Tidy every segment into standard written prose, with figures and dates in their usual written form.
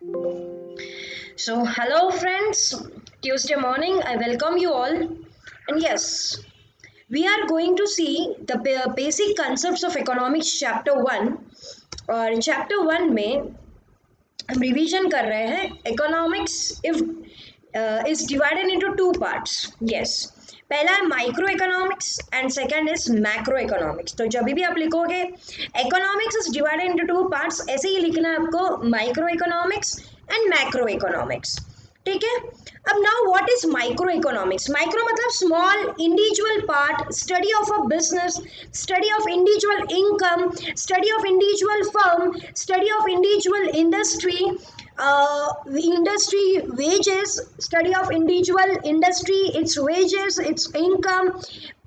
So, hello friends, Tuesday morning, I welcome you all. And yes, we are going to see the basic concepts of economics chapter 1. और chapter 1 में हम revision कर रहे हैं economics if is divided into two parts. Yes, पहला है micro economics and second is macro economics. तो जब भी आप लिखोगे economics is divided into two parts, ऐसे ही लिखना है आपको micro economics and macro economics. ठीक है. अब now what is micro economics? Micro मतलब small individual part, study of a business, study of individual income, study of individual firm, study of individual industry, industry wages, study of individual industry, its wages, its income,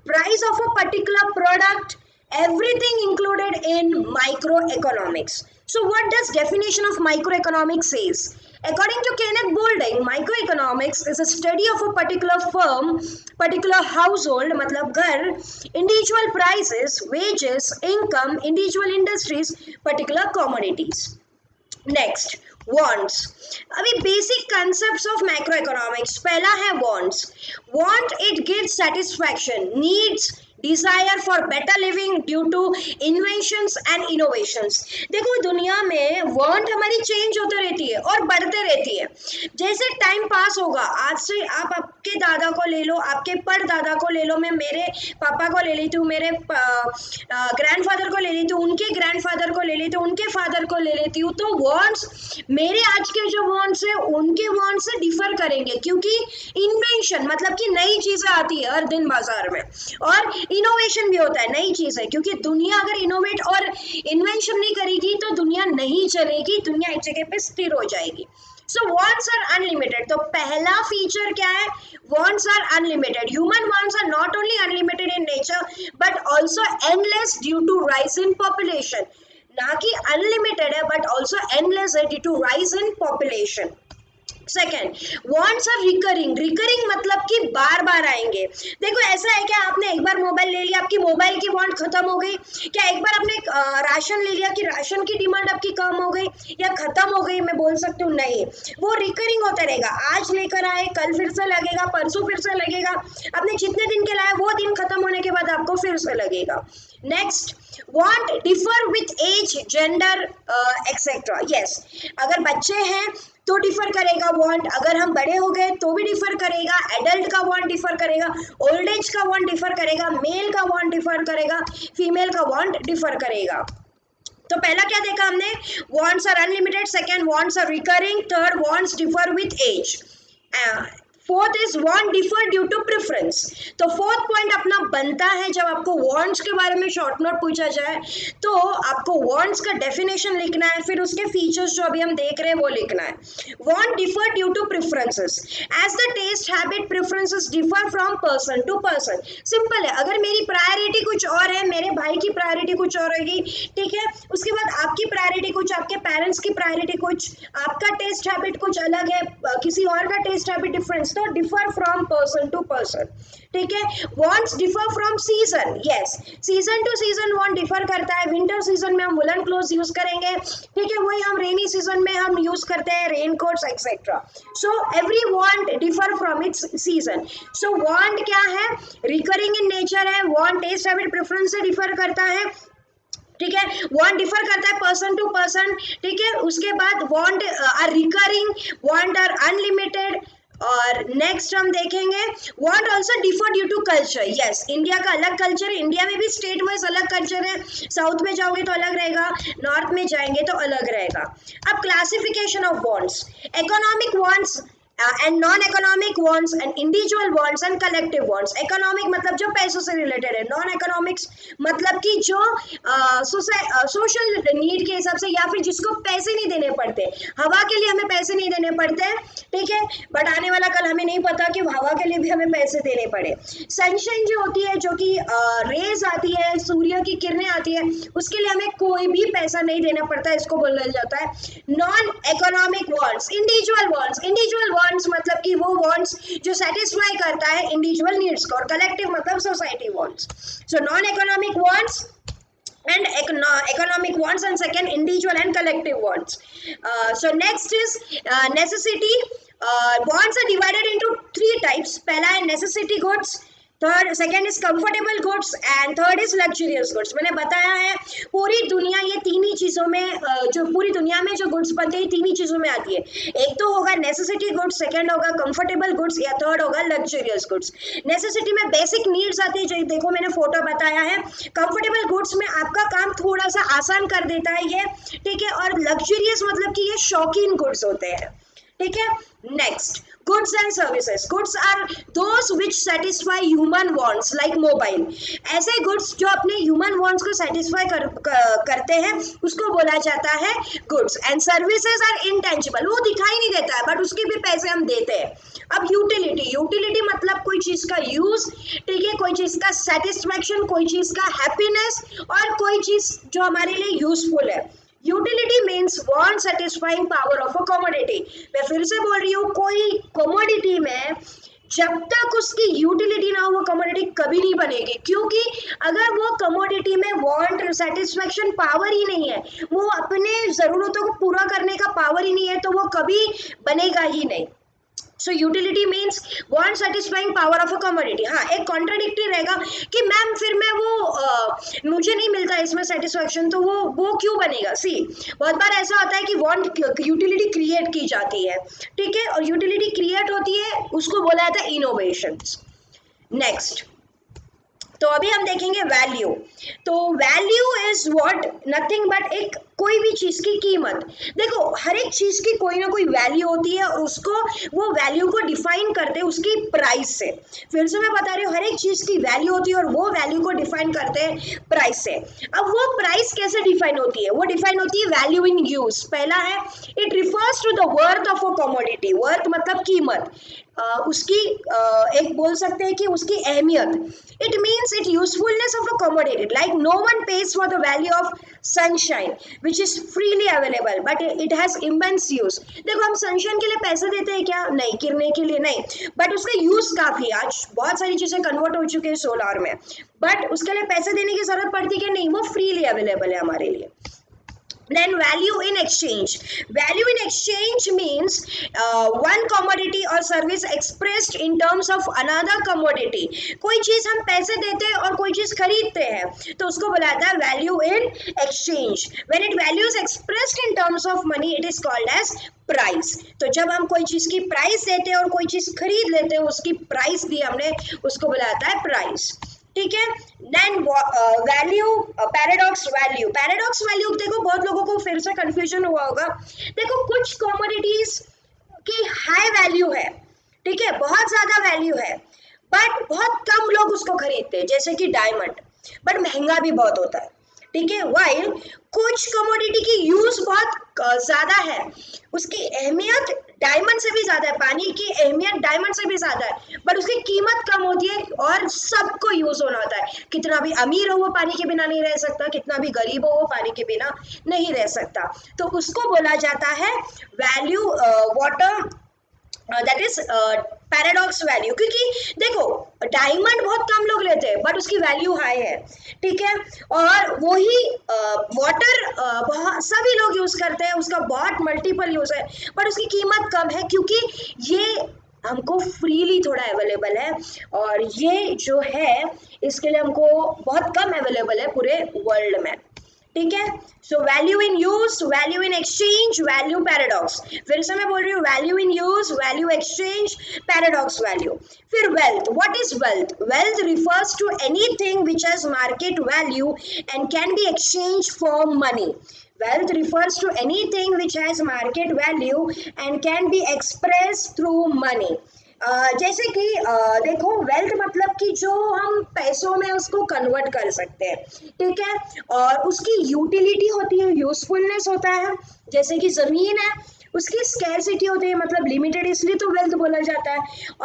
price of a particular product, everything included in microeconomics. So what does definition of microeconomics says? According to Kenneth Boulding, microeconomics is a study of a particular firm, particular household, मतलब घर, individual prices, wages, income, individual industries, particular commodities. Next, wants. अभी basic concepts of macro economics. पहला है wants. Want it gives satisfaction, needs, desire for better living due to inventions and innovations. देखो दुनिया में want हमारी change होती रहती है और बढ़ते रहती है. जैसे टाइम पास होगा, आज से आप आपके दादा को ले लो, आपके परदादा को ले लो, मैं मेरे पापा को ले लेती हूँ, मेरे ग्रैंडफादर को ले लेती हूँ, उनके ग्रैंडफादर को ले लेती हूँ, उनके फादर को ले लेती हूँ. तो वांट्स, मेरे आज के जो वांट्स है उनके वांट्स से डिफर करेंगे, क्योंकि इन्वेंशन मतलब कि नई चीजें आती है हर दिन बाजार में, और इनोवेशन भी होता है, नई चीज है, क्योंकि दुनिया अगर इनोवेट और इन्वेंशन नहीं करेगी तो दुनिया नहीं चलेगी, दुनिया एक जगह पे स्थिर हो जाएगी. So wants are unlimited. तो पहला फीचर क्या है? Wants are unlimited. Human wants are not only unlimited in nature but also endless due to rise in population. ना कि अनलिमिटेड है बट ऑल्सो एंडलेस है due to rise in population. Second, wants are recurring. Recurring मतलब कि बार बार आएंगे. देखो ऐसा है क्या, आपने एक बार मोबाइल ले लिया, आपकी मोबाइल की वॉन्ट खत्म हो गई क्या? एक बार आपने राशन ले लिया कि राशन की डिमांड आपकी कम हो गई या खत्म हो गई, मैं बोल सकती हूँ? नहीं, वो रिकरिंग होता रहेगा. आज लेकर आए, कल फिर से लगेगा, परसों फिर से लगेगा. आपने जितने दिन के लाए वो दिन खत्म होने के बाद आपको फिर से लगेगा. Next, want differ with age, gender, etc. yes, अगर बच्चे हैं तो डिफर करेगा वांट, अगर हम बड़े हो गए तो भी डिफर करेगा. एडल्ट का वांट डिफर करेगा, ओल्ड एज का वांट डिफर करेगा, मेल का वांट डिफर करेगा, फीमेल का वांट डिफर करेगा. तो पहला क्या देखा हमने? Wants are unlimited. Second, wants are recurring. Third, wants differ with age. Fourth is want differ due to preference. तो फोर्थ पॉइंट अपना बनता है, जब आपको वांट्स के बारे में शॉर्ट नोट पूछा जाए तो आपको वांट्स का डेफिनेशन लिखना है, फिर उसके फीचर्स जो अभी हम देख रहे हैं वो लिखना है. Want differ due to preferences. As the taste habit preferences differ from person to person. Simple है, अगर मेरी प्रायोरिटी कुछ और है, मेरे भाई की प्रायोरिटी कुछ और होगी, ठीक है, उसके बाद आपकी प्रायोरिटी कुछ, आपके पेरेंट्स की प्रायोरिटी कुछ, आपका टेस्ट हैबिट कुछ अलग है, किसी और का टेस्ट हैबिट डिफरेंस. तो differ from person to person. ठीक है. Wants differ from season. Yes, season to season want differ करता है. विंटर सीजन में हम वुलन क्लोथ यूज करेंगे, ठीक है, वही हम रेनी सीजन में हम यूज करते हैं rain quotes etcetera. So every want differ from its season. So want क्या है? रिकरिंग इन नेचर है. वॉन्ट टेस्ट हैबिट प्रेफरेंस से डिफर करता है, ठीक है. वांट डिफर करता है पर्सन टू पर्सन, ठीक है. उसके बाद want are recurring, want are unlimited. और नेक्स्ट हम देखेंगे want also differ due to culture. Yes, India का अलग कल्चर है, इंडिया में भी स्टेट वाइज अलग कल्चर है. साउथ में जाओगे तो अलग रहेगा, नॉर्थ में जाएंगे तो अलग रहेगा. अब classification of wants. Economic wants and non economic wants and individual wants and collective wants. Economic मतलब जो पैसों से रिलेटेड है, नॉन इकोनॉमिक्स मतलब कि जो सोशल नीड के हिसाब से, या फिर जिसको पैसे नहीं देने पड़ते. हवा के लिए हमें पैसे नहीं देने पड़ते, ठीक है, बट आने वाला कल हमें नहीं पता कि हवा के लिए भी हमें पैसे देने पड़े. सनशाइन जो होती है, जो कि रेज आती है, सूर्य की किरणें आती है, उसके लिए हमें कोई भी पैसा नहीं देना पड़ता, इसको बोला जाता है non economic wants. Individual wants. Individual wants मतलब कि वो वांट्स जो सेटिस्फाई करता है इंडिविजुअल नीड्स को, और कलेक्टिव मतलब society wants. So non economic wants and economic wants, and second individual and collective wants. So next is necessity. Wants are divided into three types. पहला है necessity goods, third second is comfortable goods and third is luxurious goods. मैंने बताया है पूरी दुनिया ये तीन ही चीज़ों में जो पूरी दुनिया में जो गुड्स बनते हैं तीन ही चीज़ों में आती है. एक तो होगा नेसेसिटी गुड्स, सेकंड होगा कंफर्टेबल गुड्स या थर्ड होगा लग्जरियस गुड्स. नेसेसिटी में बेसिक नीड्स आती है, जो देखो मैंने फोटो बताया है. कंफर्टेबल गुड्स में आपका काम थोड़ा सा आसान कर देता है ये, ठीक है. और लग्जरियस मतलब कि ये शौकीन गुड्स होते हैं, ठीक है. Next, goods and services. Goods are those which satisfy human wants like mobile. ऐसे goods जो अपने human wants को satisfy करते हैं उसको बोला जाता है goods. And services are intangible. वो दिखाई नहीं देता है बट उसके भी पैसे हम देते हैं. अब यूटिलिटी मतलब कोई चीज़ का यूज, ठीक है, कोई चीज़ का सेटिस्फैक्शन, कोई चीज़ का हैप्पीनेस और कोई चीज़ जो हमारे लिए यूजफुल है. Utility means want satisfying power of a commodity. मैं फिर से बोल रही हूँ, कोई कमोडिटी में जब तक उसकी यूटिलिटी ना हो वो कमोडिटी कभी नहीं बनेगी, क्योंकि अगर वो कमोडिटी में वांट सेटिस्फैक्शन पावर ही नहीं है, वो अपने ज़रूरतों को पूरा करने का पावर ही नहीं है, तो वो कभी बनेगा ही नहीं. सो utility means want satisfying power of a commodity. हाँ, एक कॉन्ट्राडिक्टरी रहेगा कि मैम फिर मैं वो मुझे नहीं मिलता इसमें सेटिस्फैक्शन, तो वो क्यों बनेगा. सी, बहुत बार ऐसा होता है कि वांट यूटिलिटी क्रिएट की जाती है, ठीक है, और यूटिलिटी क्रिएट होती है उसको बोला जाता है इनोवेशन. नेक्स्ट, तो अभी हम देखेंगे वैल्यू. तो value is what, nothing but एक कोई भी चीज़ की कीमत. देखो हर एक चीज़ की कोई ना कोई वैल्यू होती है और उसको वो वैल्यू को डिफाइन करते हैं उसकी प्राइस से. फिर से मैं बता रही हूँ, हर एक चीज़ की वैल्यू होती है और वो वैल्यू को डिफाइन करते हैं प्राइस से. अब वो प्राइस कैसे डिफाइन होती है, वो डिफाइन होती है वैल्यू इन यूज. पहला है, it refers to the worth of a commodity. Worth मतलब कीमत, उसकी एक बोल सकते हैं कि उसकी अहमियत. It means it usefulness of a commodity. Like no one pays for the value of sunshine which is freely available but it has immense use. देखो हम सनशाइन के लिए पैसे देते हैं क्या, नहीं, गिरने के लिए नहीं, बट उसका यूज काफी. आज बहुत सारी चीजें कन्वर्ट हो चुकी है सोलार में, बट उसके लिए पैसे देने की जरूरत पड़ती है नहीं, वो फ्रीली अवेलेबल है हमारे लिए. Then value in exchange. Value in exchange means one commodity or service expressed in terms of another commodity. कोई चीज हम पैसे देते हैं और कोई चीज खरीदते हैं तो उसको बोला जाता है value in exchange. When it value is expressed in terms of money, it is called as price. तो जब हम कोई चीज की प्राइस देते हैं और कोई चीज खरीद लेते हैं, उसकी प्राइस दी हमने, उसको बोला जाता है प्राइस, ठीक है. Then value, paradox value. Paradox value देखो बहुत लोगों को फिर से कंफ्यूजन हुआ होगा. देखो कुछ कमोडिटीज की हाई वैल्यू है, ठीक है, बहुत ज्यादा वैल्यू है, बट बहुत कम लोग उसको खरीदते हैं, जैसे कि डायमंड, बट महंगा भी बहुत होता है, ठीक है. वाइल कुछ कमोडिटी की यूज बहुत ज्यादा है, उसकी अहमियत डायमंड से भी ज्यादा है, पानी की अहमियत डायमंड से भी ज्यादा है, बट उसकी कीमत कम होती है और सबको यूज होना होता है. कितना भी अमीर हो वो पानी के बिना नहीं रह सकता, कितना भी गरीब हो वो पानी के बिना नहीं रह सकता. तो उसको बोला जाता है value water, that is paradox value. क्योंकि देखो डायमंड बहुत कम लोग लेते हैं बट उसकी वैल्यू हाई है, ठीक है, और वही वाटर सभी लोग यूज करते हैं, उसका बहुत मल्टीपल यूज है बट उसकी कीमत कम है, क्योंकि ये हमको फ्रीली थोड़ा अवेलेबल है और ये जो है इसके लिए हमको बहुत कम अवेलेबल है पूरे वर्ल्ड में, ठीक है. So value in use, value in exchange, value paradox. फिर से मैं बोल रही हूँ, value in use, value exchange, paradox value. फिर wealth. What is wealth? Wealth refers to anything which has market value and can be exchange for money. Wealth refers to anything which has market value and can be expressed through money. जैसे कि देखो wealth मतलब कि जो हम पैसों में उसको कन्वर्ट कर सकते हैं, ठीक है, और उसकी यूटिलिटी होती है, यूजफुलनेस होता है. जैसे कि जमीन है, उसकी स्कैरसिटी होती है मतलब लिमिटेड, इसलिए तो वेल्थ बोला जाता है.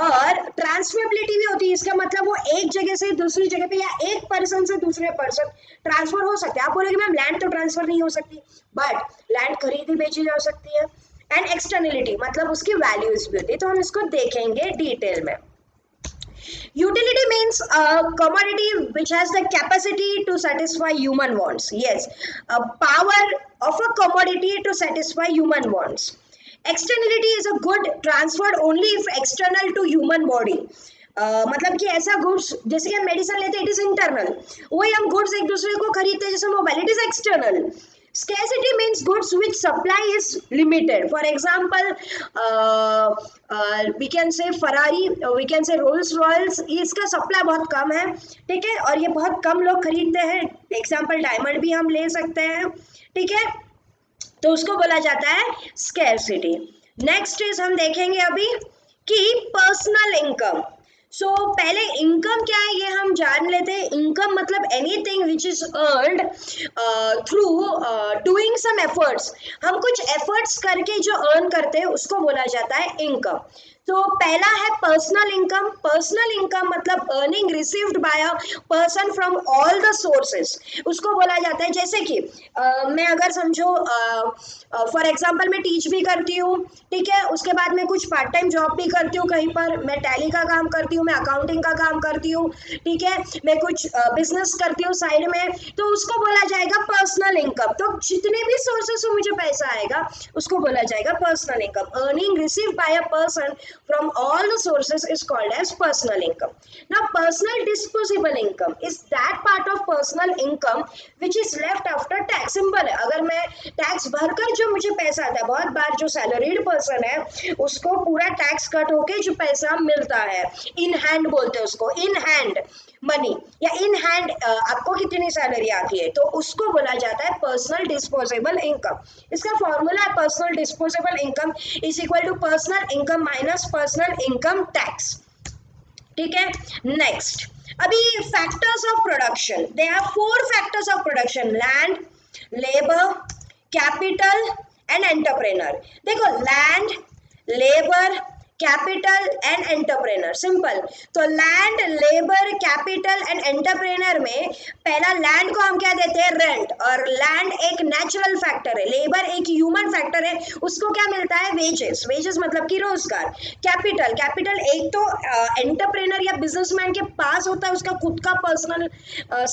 और ट्रांसफरेबिलिटी भी होती है, इसका मतलब वो एक जगह से दूसरी जगह पे या एक पर्सन से दूसरे पर्सन ट्रांसफर हो सकते हैं. आप बोलोगे मैम लैंड तो ट्रांसफर नहीं हो सकती, बट लैंड खरीदी बेची जा सकती है. एंड एक्सटर्नलिटी मतलब उसकी वैल्यूज भी होती है, तो हम इसको देखेंगे डिटेल में. Utility means a commodity which has the capacity to satisfy human wants. Yes, a power of a commodity to satisfy human wants. Externality is a good transferred only if external to human body. मतलब कि ऐसा goods जैसे कि हम medicine लेते हैं it is internal, वही हम गुड्स एक दूसरे को खरीदते हैं जैसे mobile, it is external. Scarcity means goods which supply is limited. For example, we can say Ferrari, we can say Rolls Royce, इसका सप्लाई बहुत कम है, ठीक है, और ये बहुत कम लोग खरीदते हैं. एग्जाम्पल डायमंड भी हम ले सकते हैं, ठीक है, तो उसको बोला जाता है स्कैरसिटी. नेक्स्ट इज हम देखेंगे अभी कि पर्सनल इनकम. सो पहले इनकम क्या है ये हम जान लेते हैं. इनकम मतलब anything which is earned through doing some efforts. हम कुछ एफर्ट्स करके जो अर्न करते हैं उसको बोला जाता है इनकम. तो पहला है पर्सनल इनकम. पर्सनल इनकम मतलब earning received by a person from all the sources, उसको बोला जाता है. जैसे कि मैं अगर समझो फॉर एग्जांपल मैं टीच भी करती हूँ, ठीक है, उसके बाद मैं कुछ पार्ट टाइम जॉब भी करती हूँ, कहीं पर मैं टैली का काम करती हूँ, मैं अकाउंटिंग का काम करती हूँ, ठीक है, मैं कुछ बिजनेस करती हूँ साइड में, तो उसको बोला जाएगा पर्सनल इनकम. तो जितने भी सोर्सेस से मुझे पैसा आएगा उसको बोला जाएगा personal income. Earning received by a person from all the sources is called as personal income. Now personal disposable income is that part of personal income which is left after tax. Simple है, अगर मैं tax भरकर जो मुझे पैसा आता है, बहुत बार जो सैलरीड पर्सन है उसको पूरा टैक्स कट होके जो पैसा मिलता है, इन हैंड बोलते हैं उसको, इन हैंड मनी या इन हैंड आपको कितनी सैलरी आती है, तो उसको बोला जाता है पर्सनल डिस्पोजेबल इनकम. इसका फॉर्मूला है personal disposable income is equal to personal income minus personal income tax, ठीक है. नेक्स्ट अभी factors of production. They are 4 factors of production: land, labour, capital and entrepreneur. देखो land, labour, capital and entrepreneur, simple. तो land, labour, capital and entrepreneur में पहला land को हम क्या देते हैं, रेंट. और लैंड एक नेचुरल फैक्टर है, लेबर एक ह्यूमन फैक्टर है, उसको क्या मिलता है, वेजेस. वेजेस मतलब कि रोजगार. कैपिटल, कैपिटल एक तो एंटरप्रेनर या बिजनेसमैन के पास होता है उसका खुद का पर्सनल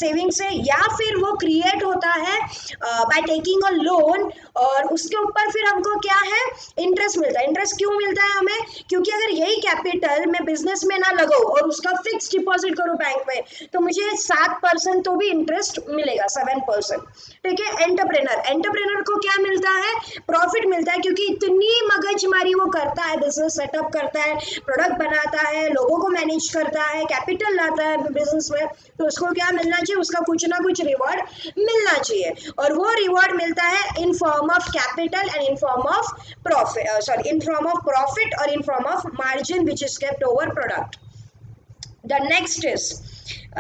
सेविंग्स है, या फिर वो क्रिएट होता है बाय टेकिंग अ लोन, और उसके ऊपर फिर हमको क्या है, इंटरेस्ट मिलता है. इंटरेस्ट क्यों मिलता है हमें, क्योंकि अगर यही कैपिटल मैं बिजनेस में ना लगाऊं और उसका फिक्स डिपॉजिट करूं बैंक में, तो मुझे 7% तो भी इंटरेस्ट मिलेगा, 7%, ठीक है. एंटरप्रेनर, एंटरप्रेनर को क्या मिलता है, प्रॉफिट मिलता है, क्योंकि इतनी मगजमारी वो करता है, बिजनेस सेटअप करता है, प्रोडक्ट बनाता है, लोगों को मैनेज करता है, कैपिटल लाता है बिजनेस में, तो उसको क्या मिलना चाहिए, उसका कुछ ना कुछ रिवॉर्ड मिलना चाहिए. और वो रिवॉर्ड मिलता है in form of capital and in form of profit, sorry in form of profit और इन form of margin which is kept over product. The next is,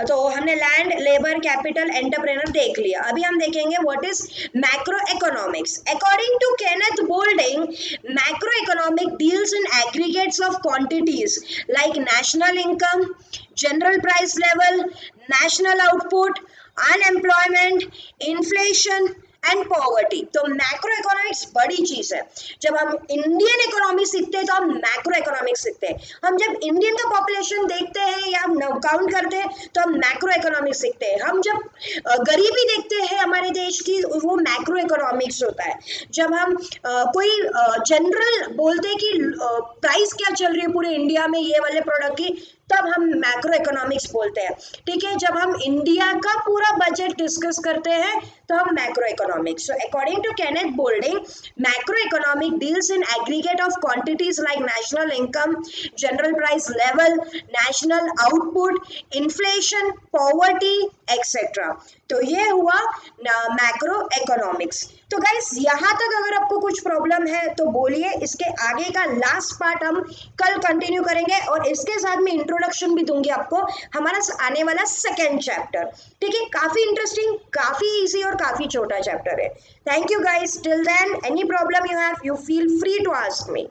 तो हमने लैंड, लेबर, कैपिटल, एंटरप्रेनर देख लिया. अभी हम देखेंगे what is macro economics. According to Kenneth Boulding, macro economic deals in aggregates of quantities like national income, general price level, national output, unemployment, inflation and poverty. तो macro economics बड़ी चीज है. जब हम इंडियन इकोनॉमी सीखते हैं तो हम मैक्रो इकोनॉमिक्स सीखते हैं. हम जब इंडियन का पॉपुलेशन देखते हैं या हम काउंट करते हैं तो हम मैक्रो इकोनॉमिक्स सीखते हैं. हम जब गरीबी देखते हैं हमारे देश की, वो मैक्रो इकोनॉमिक्स होता है. जब हम कोई जनरल बोलते हैं कि प्राइस क्या चल रही है पूरे इंडिया में ये वाले प्रोडक्ट की, तब हम मैक्रो इकोनॉमिक्स बोलते हैं, ठीक है. जब हम इंडिया का पूरा बजट डिस्कस करते हैं तो हम macro economics. So according to Kenneth Boulding, macro economic deals in aggregate of quantities like national income, general price level, national output, inflation, poverty etcetera. तो ये हुआ मैक्रो इकोनॉमिक्स. तो गाइस यहाँ तक अगर आपको कुछ प्रॉब्लम है तो बोलिए. इसके आगे का लास्ट पार्ट हम कल कंटिन्यू करेंगे, और इसके साथ में इंट्रोडक्शन भी दूंगी आपको हमारा आने वाला सेकेंड चैप्टर, ठीक है. काफी इंटरेस्टिंग, काफी इजी और काफी छोटा चैप्टर है. Thank you guys. Till then any problem you have, you feel free to ask me.